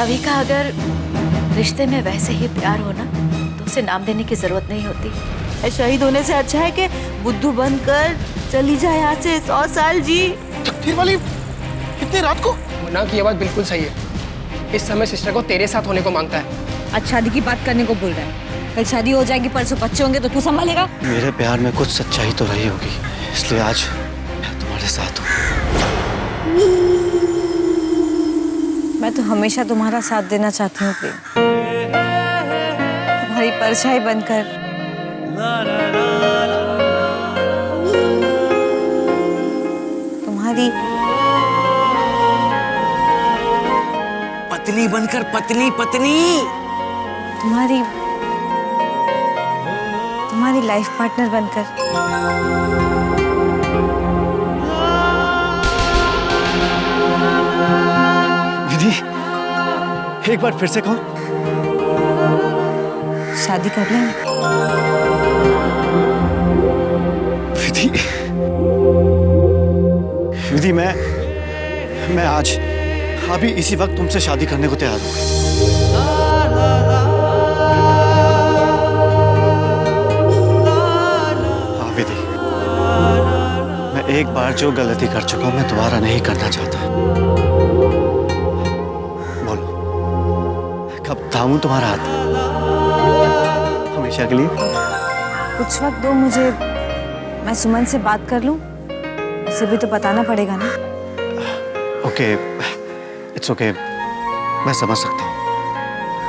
अभी का अगर रिश्ते में वैसे ही प्यार हो ना तो उसे नाम देने की जरूरत नहीं होती। शहीद होने से अच्छा है कि बुद्धू बनकर चली जाए यहाँ से 100 साल जी। तकदीर वाली इतनी रात को? मोना की ये बात बिल्कुल सही है। इस समय सिस्टर को तेरे साथ होने को मांगता है। आज शादी की बात करने को बोल रहा है। कल शादी हो जाएगी, परसों बच्चे होंगे तो तू संभालेगा? मेरे प्यार में कुछ सच्चाई तो रही होगी, इसलिए आज मैं तुम्हारे साथ हूँ। मैं तो हमेशा तुम्हारा साथ देना चाहती हूँ प्रेम, तुम्हारी परछाई बनकर। तुम्हारी पत्नी बनकर, पत्नी पत्नी, तुम्हारी लाइफ पार्टनर बनकर। विधि, एक बार फिर से कहो। शादी कर लें? विधि, विधि, मैं आज अभी इसी वक्त तुमसे शादी करने को तैयार हूँ। हाँ विधि, मैं एक बार जो गलती कर चुका हूँ मैं दोबारा नहीं करना चाहता। बोलो, कब थामूं तुम्हारा हाथ? हमेशा के लिए? कुछ वक्त दो मुझे, मैं सुमन से बात कर लूं। उसे भी तो बताना पड़ेगा ना। ओके, इट्स ओके, मैं समझ सकता हूँ।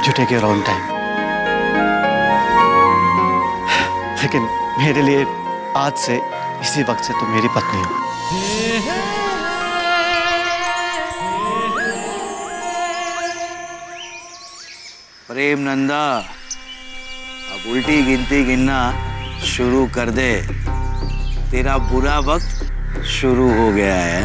You take your own time. लेकिन मेरे लिए आज से इसी वक्त से तुम मेरी पत्नी हो। प्रेम नंदा, अब उल्टी गिनती गिनना शुरू कर दे। तेरा बुरा वक्त शुरू हो गया है।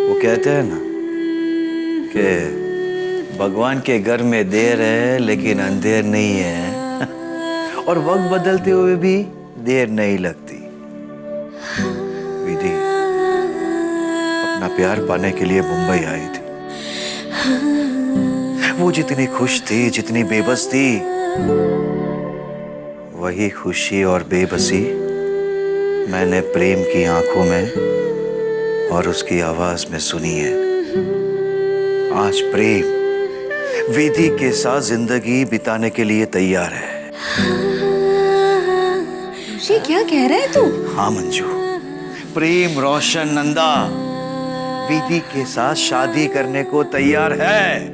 वो कहते हैं ना कि भगवान के घर में देर है लेकिन अंधेर नहीं है। और वक्त बदलते हुए भी देर नहीं लगती। विधि अपना प्यार पाने के लिए मुंबई आई थी। वो जितनी खुश थी, जितनी बेबस थी, वही खुशी और बेबसी मैंने प्रेम की आंखों में और उसकी आवाज में सुनी है। आज प्रेम विधि के साथ जिंदगी बिताने के लिए तैयार है। ये क्या कह रहा है तू? हाँ मंजू, प्रेम रोशन नंदा विधि के साथ शादी करने को तैयार है।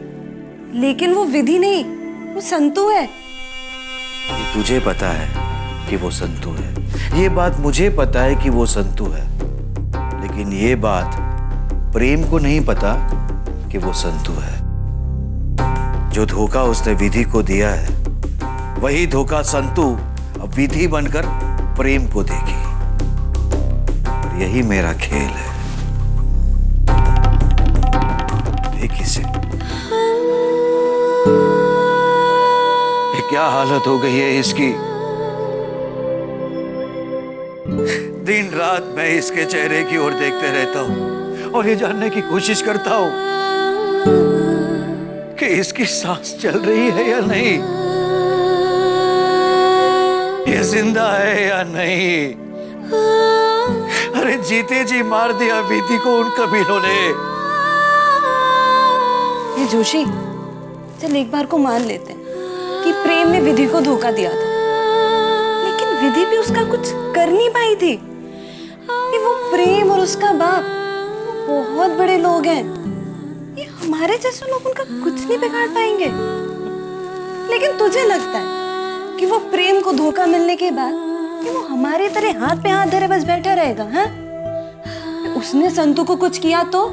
लेकिन वो विधि नहीं, वो संतु है। ये तुझे पता है कि वो संतु है, ये बात मुझे पता है कि वो संतु है, लेकिन ये बात प्रेम को नहीं पता कि वो संतु है। जो धोखा उसने विधि को दिया है, वही धोखा संतु अब विधि बनकर प्रेम को देगी। और यही मेरा खेल है। देखिए से ये क्या हालत हो गई है इसकी। दिन रात मैं इसके चेहरे की ओर देखते रहता हूं और ये जानने की कोशिश करता हूं कि इसकी सांस चल रही है या नहीं, ये जिंदा है या नहीं। अरे जीते जी मार दिया विधि को उन कबीलों ने। ये जोशी, चल एक बार को मान लेते हैं कि प्रेम ने विधि को धोखा दिया था, लेकिन विधि भी उसका कुछ कर नहीं पाई थी। ये वो प्रेम और उसका बाप वो बहुत बड़े लोग हैं। ये हमारे जैसे लोग उनका कुछ नहीं बिगाड़ पाएंगे। लेकिन तुझे लगता है कि वो प्रेम को धोखा मिलने के बाद कि वो हमारी तरह हाथ पे हाथ धरे बस बैठा रहेगा? हाँ, उसने संतु को कुछ किया तो?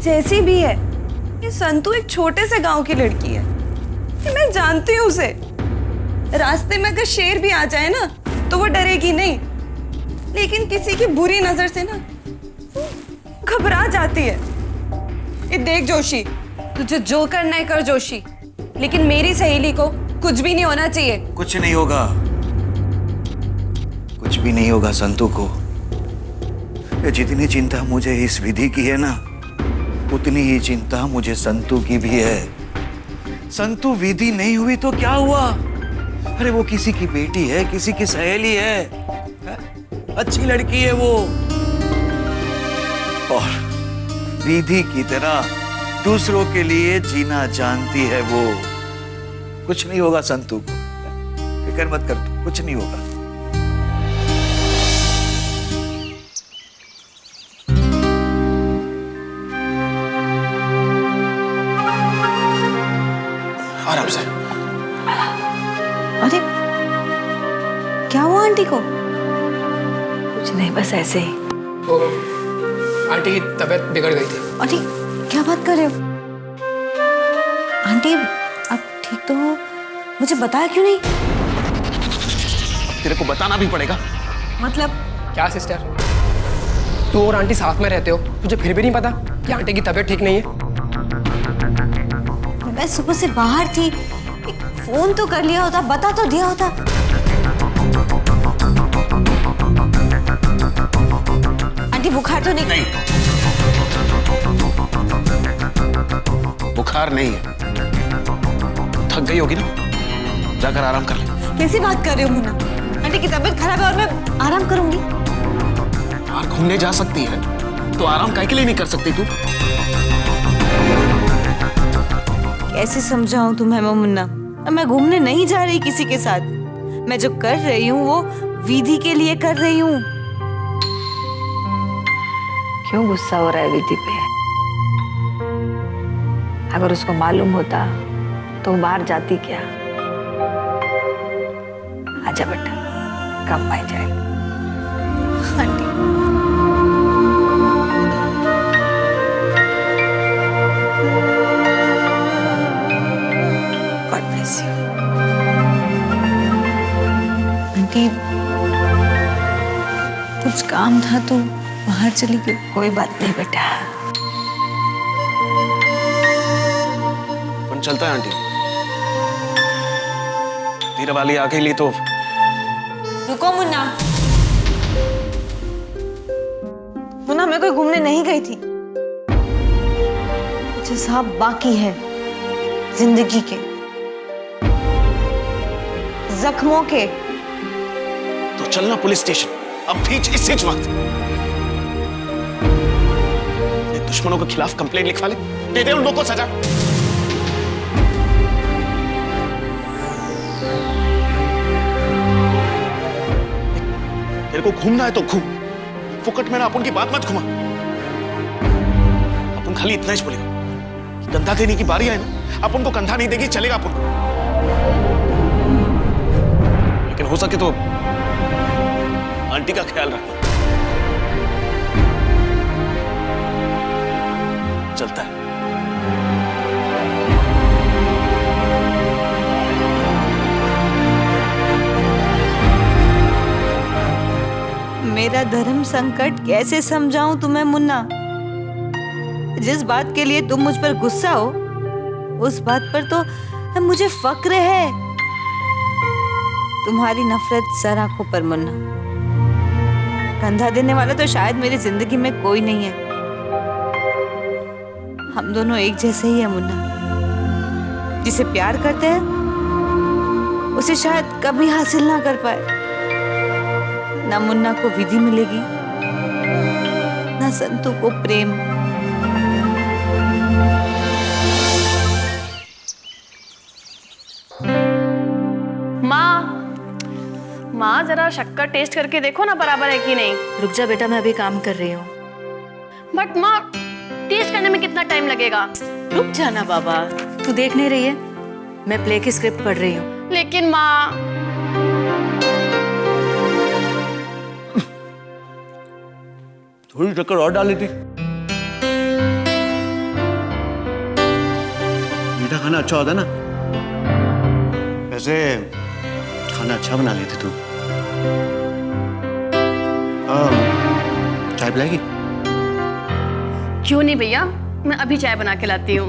जैसी भी है, ये संतु एक छोटे से गांव की लड़की है। ये मैं जानती हूँ उसे। रास्ते में अगर शेर भी आ जाए ना तो वो डरेगी नहीं, लेकिन किसी की बुरी नजर से ना घबरा जाती है। ये देख जोशी, तुझे जो करना है कर जोशी, लेकिन मेरी सहेली को कुछ भी नहीं होना चाहिए। कुछ नहीं होगा, कुछ भी नहीं होगा संतु को। जितनी चिंता मुझे इस विधि की है ना, उतनी ही चिंता मुझे संतू की भी है। संतू विधि नहीं हुई तो क्या हुआ? अरे वो किसी की बेटी है, किसी की सहेली है, अच्छी लड़की है वो, और विधि की तरह दूसरों के लिए जीना जानती है वो। कुछ नहीं होगा संतू को, फिक्र मत कर तू, कुछ नहीं होगा। आराम से। अरे क्या हुआ आंटी को? कुछ नहीं, बस ऐसे ही। वो आंटी की तबीयत बिगड़ गई थी। अरे क्या बात कर रहे हो? आंटी आप ठीक तो हो? मुझे बताया क्यों नहीं? तेरे को बताना भी पड़ेगा। मतलब क्या सिस्टर, तू और आंटी साथ में रहते हो, तुझे फिर भी नहीं पता कि आंटी की तबीयत ठीक नहीं है? मैं सुबह से बाहर थी, एक फोन तो कर लिया होता, बता तो दिया होता। आंटी बुखार तो नहीं? बुखार नहीं है, थक गई होगी ना, जाकर आराम कर ले। कैसी बात कर रहे हो मुन्ना? आंटी की तबीयत खराब है और मैं आराम करूंगी? बाहर घूमने जा सकती है तो आराम काहे के लिए नहीं कर सकती तू? कैसे समझाऊं तुम्हें मैं मुन्ना? मैं घूमने नहीं जा रही किसी के साथ। मैं जो कर रही हूँ वो विधि के लिए कर रही हूँ। क्यों गुस्सा हो रहा है विधि पे? अगर उसको मालूम होता तो वो बाहर जाती क्या? आजा बेटा, कम आ जाएगा। Aunty God bless you. Aunty कुछ काम था तो बाहर चली गई। कोई बात नहीं बेटा। अपन चलता है आंटी, धीरे वाली आ गई तो। रुको मुन्ना। मुन्ना मैं कोई घूमने नहीं गई थी। कुछ हिसाब बाकी है जिंदगी के, जख्मों के। तो चलना पुलिस स्टेशन, अब भी इसी वक्त। ये दुश्मनों के खिलाफ कंप्लेंट लिखवा ले, दे दे उन लोगों को सजा। तेरे को घूमना है तो घूम, फुकट में ना अपन की बात मत घुमा। अपन खाली इतना ही बोलेगा, कंधा देने की बारी है ना, अपन को कंधा नहीं देगी चलेगा अपन को। लेकिन हो सके तो आंटी का ख्याल रखना। चलता है। मेरा धर्म संकट कैसे समझाऊं तुम्हें मुन्ना? जिस बात के लिए तुम मुझ पर गुस्सा हो, उस बात पर तो मुझे फक्र है। तुम्हारी नफरत सर आंखों पर मुन्ना। कंधा देने वाला तो शायद मेरी जिंदगी में कोई नहीं है। हम दोनों एक जैसे ही हैं मुन्ना। जिसे प्यार करते हैं उसे शायद कभी हासिल ना कर पाए। ना मुन्ना को विधि मिलेगी, ना संतू को प्रेम। माँ जरा शक्कर टेस्ट करके देखो ना बराबर है कि नहीं। रुक जा बेटा, मैं अभी काम कर रही हूँ। बट माँ टेस्ट करने में कितना टाइम लगेगा? रुक जाना बाबा, तू देख नहीं रही है? मैं प्ले की स्क्रिप्ट पढ़ रही हूँ। लेकिन माँ थोड़ी शक्कर और डाली थी। मीठा खाना अच्छा होता ना। वैसे खाना अच्छा बना लेती तू। चाय पिलाएगी? क्यों नहीं भैया, मैं अभी चाय बना के लाती हूँ।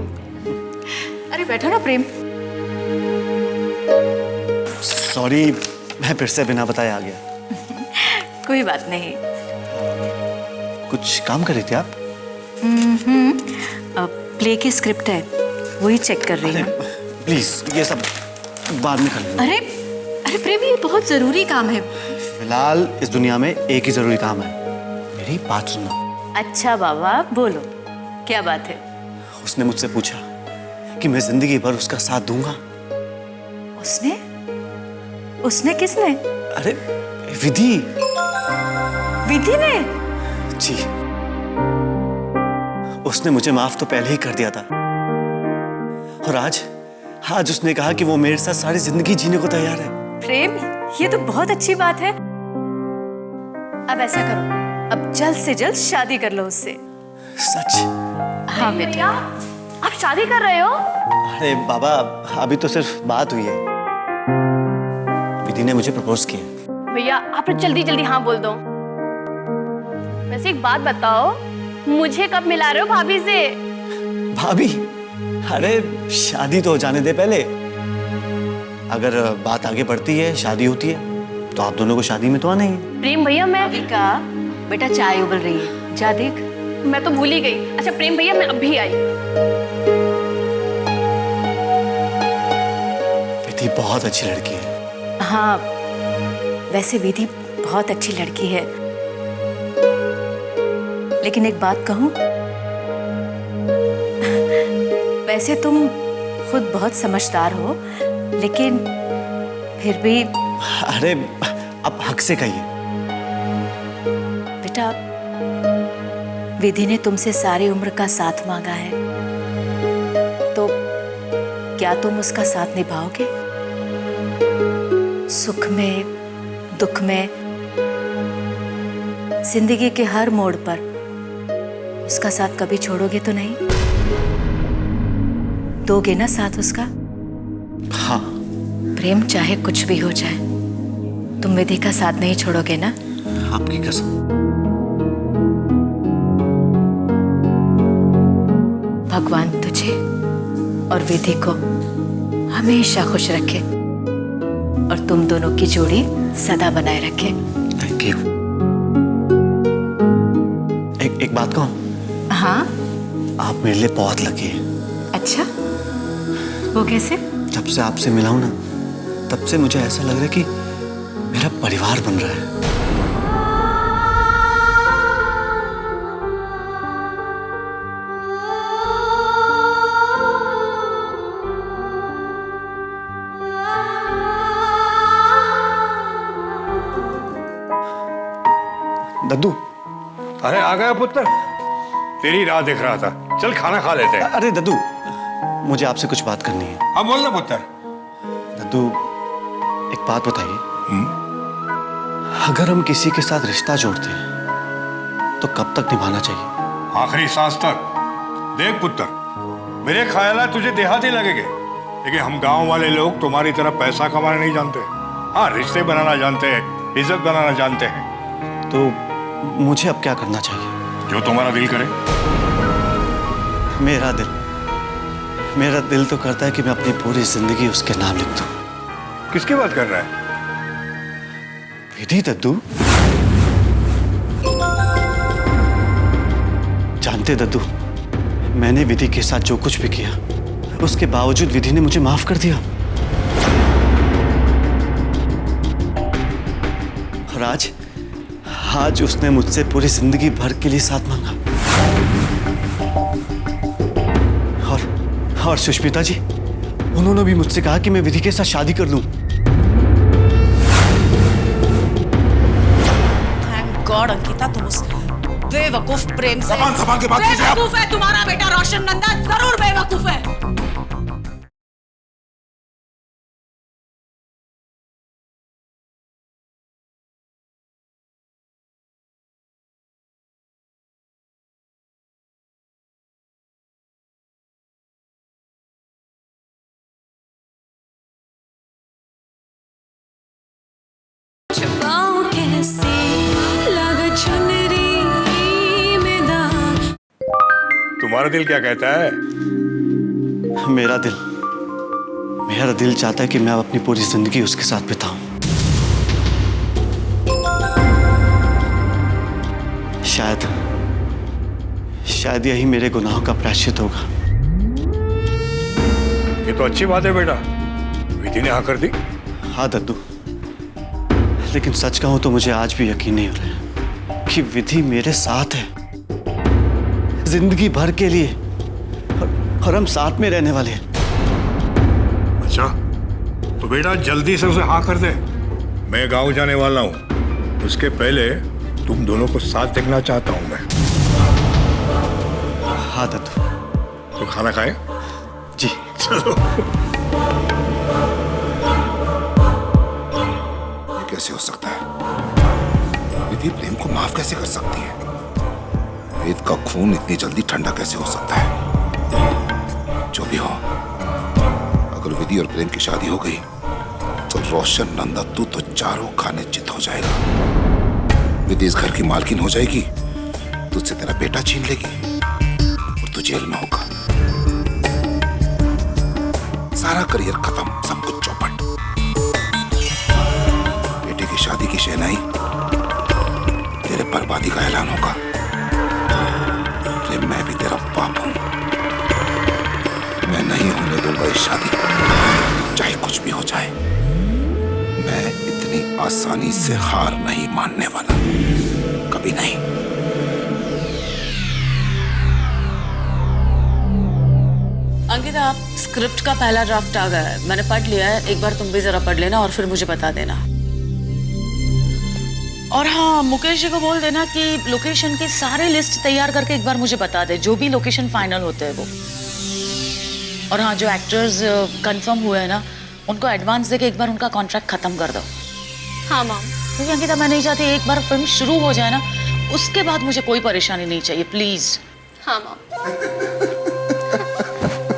अरे बैठो ना प्रेम। कुछ काम कर रही थी आप? प्ले की स्क्रिप्ट है, वही चेक कर रही हूँ। प्लीज ये सब बाद में कर लेना। अरे अरे प्रेम, ये बहुत जरूरी काम है। फिलहाल इस दुनिया में एक ही जरूरी काम है, मेरी बात सुनना। अच्छा बाबा, बोलो क्या बात है? उसने मुझसे पूछा कि मैं जिंदगी भर उसका साथ दूंगा। उसने? उसने किसने? अरे विधि। विधि ने? जी, उसने मुझे माफ तो पहले ही कर दिया था, और आज उसने कहा कि वो मेरे साथ सारी जिंदगी जीने को तैयार है। प्रेम, ये तो बहुत अच्छी बात है। अब ऐसा करो, अब जल्द से जल्द शादी कर लो उससे। सच? हाँ बेटा। आप शादी कर रहे हो? अरे बाबा, अभी तो सिर्फ बात हुई है। विधि ने मुझे प्रपोज किया। भैया आप जल्दी जल्दी हाँ बोल दो। वैसे एक बात बताओ, मुझे कब मिला रहे हो भाभी से? भाभी? अरे शादी तो हो जाने दे पहले। अगर बात आगे बढ़ती है, शादी होती है, तो आप दोनों को शादी में तो आना ही है। प्रेम भैया मैं का बेटा चाय उबल रही है, जा देख। मैं तो भूल ही गई। अच्छा प्रेम भैया, मैं अभी आई। विधि बहुत अच्छी लड़की है। हाँ, वैसे विधि बहुत अच्छी लड़की है, लेकिन एक बात कहूं, वैसे तुम खुद बहुत समझदार हो, लेकिन फिर भी। अरे अब हक से कहिए। बेटा, विधि ने तुमसे सारी उम्र का साथ मांगा है, तो क्या तुम उसका साथ निभाओगे? सुख में, दुख में, जिंदगी के हर मोड़ पर उसका साथ कभी छोड़ोगे तो नहीं? दोगे ना साथ उसका? हाँ। प्रेम, चाहे कुछ भी हो जाए, तुम विधि का साथ नहीं छोड़ोगे ना? आपकी कसम। भगवान तुझे और विधि को हमेशा खुश रखे, और तुम दोनों की जोड़ी सदा बनाए रखे। Thank you. एक बात कहूं? हाँ? आप मेरे लिए बहुत लकी हैं। अच्छा, वो कैसे? जब से आपसे मिला हूं ना, तब से मुझे ऐसा लग रहा है कि मेरा परिवार बन रहा है। दद्दू। अरे आ गया पुत्र, तेरी राह देख रहा था। चल खाना खा लेते हैं। अरे दद्दू, मुझे आपसे कुछ बात करनी है। हाँ बोल ना पुत्र। दद्दू, एक बात बताइए, अगर हम किसी के साथ रिश्ता जोड़ते हैं तो कब तक निभाना चाहिए? आखिरी सांस तक। देख पुत्र, मेरे ख्याल है तुझे देहाती लगेंगे, लेकिन हम गांव वाले लोग तुम्हारी तरह पैसा कमाना नहीं जानते। हाँ, रिश्ते बनाना जानते हैं, इज्जत बनाना जानते हैं। तो मुझे अब क्या करना चाहिए? जो तुम्हारा दिल करे। मेरा दिल तो करता है कि मैं अपनी पूरी जिंदगी उसके नाम लिख दूं। किसकी बात कर रहा है? विधि। दद्दू, जानते दद्दू, मैंने विधि के साथ जो कुछ भी किया, उसके बावजूद विधि ने मुझे माफ कर दिया। और आज उसने मुझसे पूरी जिंदगी भर के लिए साथ मांगा। और सुष्मिता जी, उन्होंने भी मुझसे कहा कि मैं विधि के साथ शादी कर लूं। थैंक गॉड अंकिता, तुम उस बेवकूफ प्रेम से। जबान के बात कीजिए आप। बेवकूफ है तुम्हारा बेटा रोशन नंदन, जरूर बेवकूफ है। तुम्हारा दिल क्या कहता है? मेरा दिल चाहता है कि मैं अब अपनी पूरी जिंदगी उसके साथ बिताऊं। शायद यही मेरे गुनाहों का प्रायश्चित होगा। ये तो अच्छी बात है बेटा, विधि ने हाँ कर दी। हाँ दद्दू, लेकिन सच कहूं तो मुझे आज भी यकीन नहीं हो रहा कि विधि मेरे साथ है, जिंदगी भर के लिए, और हम साथ में रहने वाले हैं। अच्छा, तो बेटा जल्दी से उसे हाँ कर दे। मैं गांव जाने वाला हूँ, उसके पहले तुम दोनों को साथ देखना चाहता हूँ मैं। हाँ दद्दू। तो खाना खाए? जी चलो। ये कैसे हो सकता है? विधि प्रेम को माफ कैसे कर सकती है? वेद का खून इतनी जल्दी ठंडा कैसे हो सकता है? जो भी हो, अगर विधि और प्रेम की शादी हो गई तो रोशन नंदा तू तो चारों खाने चित हो जाएगा। विधि इस घर की मालकिन हो जाएगी, तुझसे तेरा बेटा छीन लेगी और तू जेल में होगा। सारा करियर खत्म, सब कुछ चौपट। बेटे की शादी की शहनाई, तेरे बर्बादी का ऐलान होगा। प्रेम, मैं भी तेरा बाप हूं, मैं नहीं होने दूंगा इस शादी, चाहे कुछ भी हो जाए। मैं इतनी आसानी से हार नहीं मानने वाला, कभी नहीं। अंकिता, आप स्क्रिप्ट का पहला ड्राफ्ट आ गया है, मैंने पढ़ लिया है। एक बार तुम भी जरा पढ़ लेना और फिर मुझे बता देना। और हाँ, मुकेश जी को बोल देना कि लोकेशन की सारी लिस्ट तैयार करके एक बार मुझे बता दे, जो भी लोकेशन फाइनल होते हैं वो। और हाँ, जो एक्टर्स कंफर्म हुए हैं ना, उनको एडवांस देके एक बार उनका कॉन्ट्रैक्ट खत्म कर दो। हाँ मैम। क्योंकि अंकिता, मैं नहीं चाहती एक बार फिल्म शुरू हो जाए ना, उसके बाद मुझे कोई परेशानी नहीं चाहिए, प्लीज। हाँ मैम।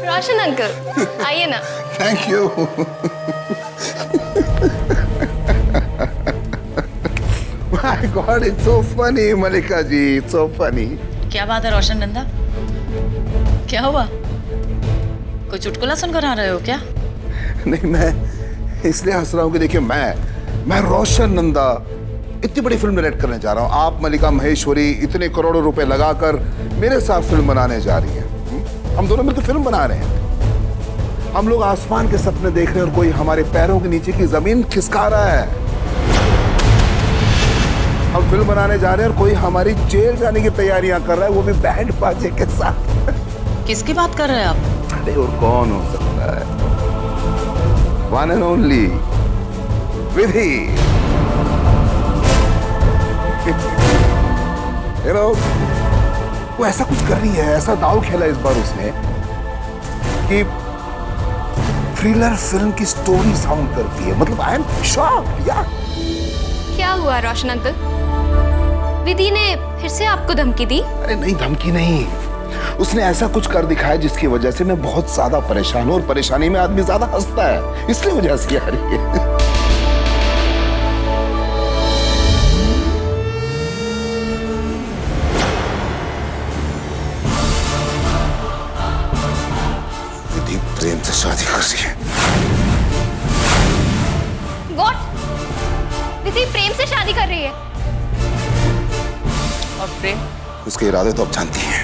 रोशन अंकल आइए ना। Thank you. My god, it's so funny Malika ji, it's so funny. क्या बात है रोशन नंदा, क्या हुआ? कोई चुटकुला सुनकर आ रहे हो क्या? नहीं, मैं इसलिए हंस रहा हूँ कि देखिए, मैं रोशन नंदा इतनी बड़ी फिल्म डायरेक्ट करने जा रहा हूँ। आप मलिका महेश्वरी इतने करोड़ों रुपए लगाकर मेरे साथ फिल्म बनाने जा रही हैं। हम दोनों मिलकर फिल्म बना रहे हैं। हम लोग आसमान के सपने देख रहे हैं और कोई हमारे पैरों के नीचे की जमीन खिसका रहा है। हम फिल्म बनाने जा रहे हैं और कोई हमारी जेल जाने की तैयारियां कर रहा है, वो भी बैंड बाजे के साथ। किसकी बात कर रहे हैं आप? अरे और कौन हो सकता है? वन एंड ओनली विधि। वो ऐसा कुछ कर रही है, ऐसा दाव खेला इस बार उसने कि थ्रिलर फिल्म की स्टोरी साउंड करती है। मतलब आई एम शॉक्ड यार। क्या हुआ रोशन अंकल? विधि ने फिर से आपको धमकी दी? अरे नहीं, धमकी नहीं, उसने ऐसा कुछ कर दिखाया जिसकी वजह से मैं बहुत ज्यादा परेशान हूं, और परेशानी में आदमी ज्यादा हंसता है, इसलिए मुझे हंसी आ रही है। विधि प्रेम से शादी कर रही है। व्हाट? विधि प्रेम से शादी कर रही है? और प्रेम? उसके इरादे तो आप जानती हैं।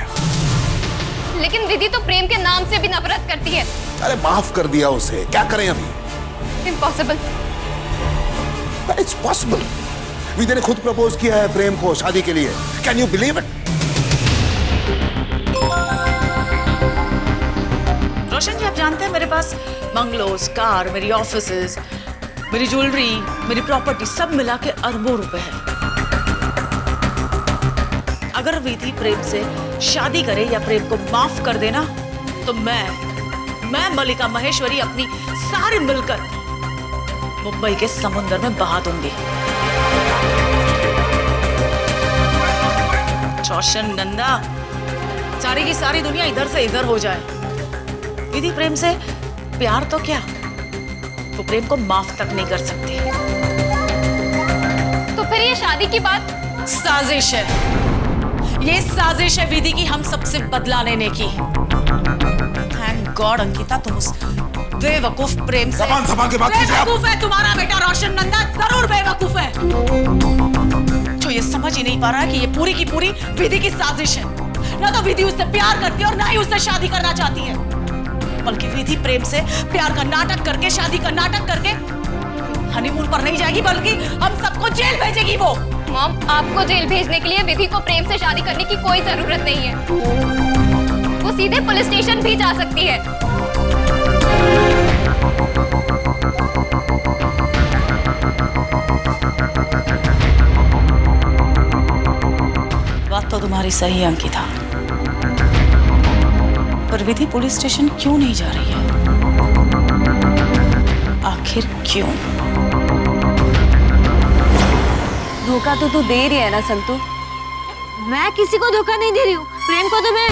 लेकिन विधि तो प्रेम के नाम से भी नफरत करती है। अरे माफ कर दिया उसे, क्या करें अभी? इम्पॉसिबल। It's possible. विधि ने खुद प्रपोज किया है प्रेम को शादी के लिए। Can you believe it? Roshan ji, आप जानते हैं मेरे पास बंगलोज, कार, मेरी ऑफिसेज, मेरी ज्वेलरी, मेरी प्रॉपर्टी सब मिला के अरबों रुपए है। अगर विधि प्रेम से शादी करे या प्रेम को माफ कर देना, तो मैं मलिका महेश्वरी अपनी सारी मिलकर मुंबई के समुद्र में बहा दूंगी। रोशन नंदा, सारी की सारी दुनिया इधर से इधर हो जाए। विधि प्रेम से प्यार तो क्या, वो प्रेम को माफ तक नहीं कर सकती। तो फिर ये शादी की बात साजिश है। ये साजिश है विधि की हम सबसे बदला लेने की। थैंक गॉड अंकिता, तुम उस बेवकूफ प्रेम से जबान के बात कीजिए आप। बेवकूफ है तुम्हारा बेटा रोशन नंदा, जरूर बेवकूफ है, जो ये समझ ही नहीं पा रहा है कि ये पूरी की पूरी विधि की साजिश है। ना तो विधि उससे प्यार करती है और ना ही उससे शादी करना चाहती है, बल्कि विधि प्रेम से प्यार का नाटक करके, शादी का नाटक करके हनीमून पर नहीं जाएगी, बल्कि हम सबको जेल भेजेगी वो। मॉम, आपको जेल भेजने के लिए विधि को प्रेम से शादी करने की कोई जरूरत नहीं है। वो सीधे पुलिस स्टेशन भी जा सकती है। बात तो तुम्हारी सही अंकिता, पर विधि पुलिस स्टेशन क्यों नहीं जा रही है? आखिर क्यों? धोखा तो तू दे रही है ना संतू। मैं किसी को धोखा नहीं दे रही हूँ, प्रेम को तो मैं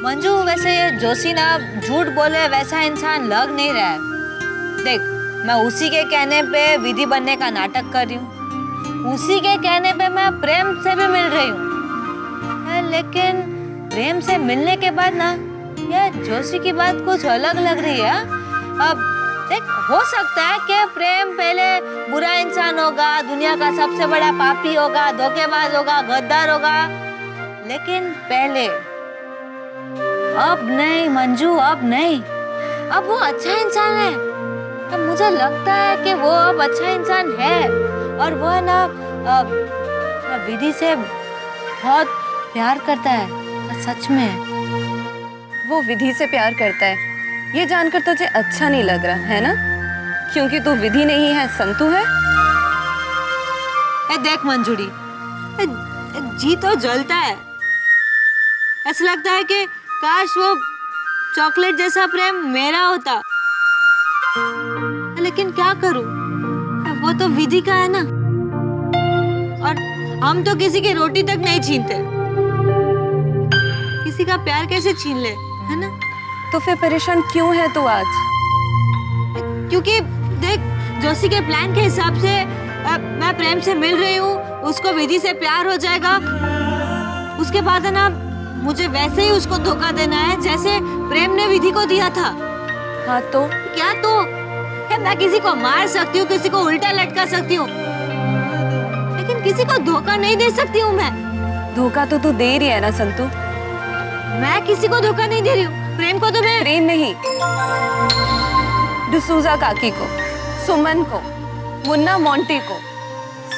मंजू, वैसे ये जोशी ना झूठ बोले वैसा इंसान लग नहीं रहा है। देख, मैं उसी के कहने पे विधि बनने का नाटक कर रही हूँ, उसी के कहने पे मैं प्रेम से भी मिल रही हूँ, लेकिन प्रेम से मिलने के बाद ना ये जोशी की बात कुछ अलग लग रही है। अब देख, हो सकता है कि प्रेम पहले बुरा इंसान होगा, दुनिया का सबसे बड़ा पापी होगा, धोखेबाज होगा, गद्दार होगा, लेकिन पहले अब नहीं मंजू, अब नहीं, अब वो अच्छा इंसान है। अब मुझे लगता है कि वो अब अच्छा इंसान है और वो ना विधि से बहुत प्यार करता है, सच में। वो विधि से प्यार करता है ये जानकर तुझे अच्छा नहीं लग रहा है ना, क्योंकि तू विधि नहीं है, संतू है। देख मंजूरी, जी तो जलता है, ऐसा लगता है कि काश वो चॉकलेट जैसा प्रेम मेरा होता, लेकिन क्या करूं, वो तो विधि का है ना, और हम तो किसी की रोटी तक नहीं छीनते, किसी का प्यार कैसे छीन ले, है ना? तो फिर परेशान क्यों है तू आज? क्योंकि देख, जोशी के प्लान के हिसाब से मैं प्रेम से मिल रही हूँ, उसको विधि से प्यार हो जाएगा, उसके बाद है ना मुझे वैसे ही उसको धोखा देना है जैसे प्रेम ने विधि को दिया था। हाँ तो क्या तो? मैं किसी को मार सकती हूँ, किसी को उल्टा लटका सकती हूँ, लेकिन किसी को धोखा नहीं दे सकती हूँ मैं। धोखा तो तू दे रही है ना संतू। मैं किसी को धोखा नहीं दे रही हूँ, प्रेम को तो मैं। प्रेम नहीं, डिसूजा काकी को, सुमन को, मुन्ना मोंटी को,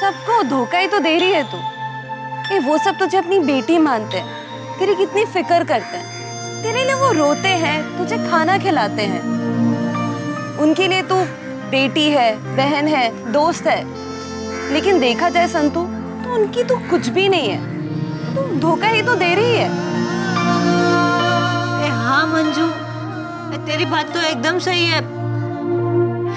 सबको धोखा ही तो दे रही है तू। वो सब तुझे अपनी बेटी मानते हैं, तेरी कितनी फिक्र करते हैं, तेरे लिए वो रोते हैं, तुझे खाना खिलाते हैं, उनके लिए तू बेटी है, बहन है, दोस्त है। लेकिन देखा जाए संतू, तो उनकी तो कुछ भी नहीं है, तू धोखा ही तो दे रही है। हाँ मंजू, तेरी बात तो एकदम सही है,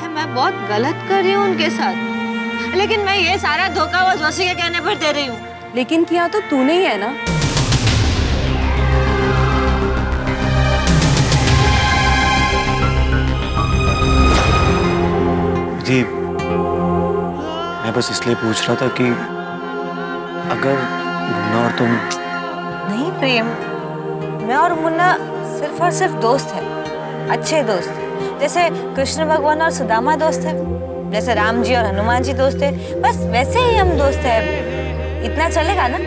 मैं बहुत गलत कर रही हूँ उनके साथ, लेकिन मैं ये सारा धोखा वो जोशी के कहने पर दे रही हूँ। लेकिन किया तो तूने ही है ना। जी, मैं बस इसलिए पूछ रहा था कि अगर मुन्ना और तुम। नहीं प्रेम, मैं और मुन्ना सिर्फ और सिर्फ दोस्त है, अच्छे दोस्त, जैसे कृष्ण भगवान और सुदामा दोस्त है, जैसे राम जी और हनुमान जी दोस्त है, बस वैसे ही हम दोस्त है। इतना चलेगा ना?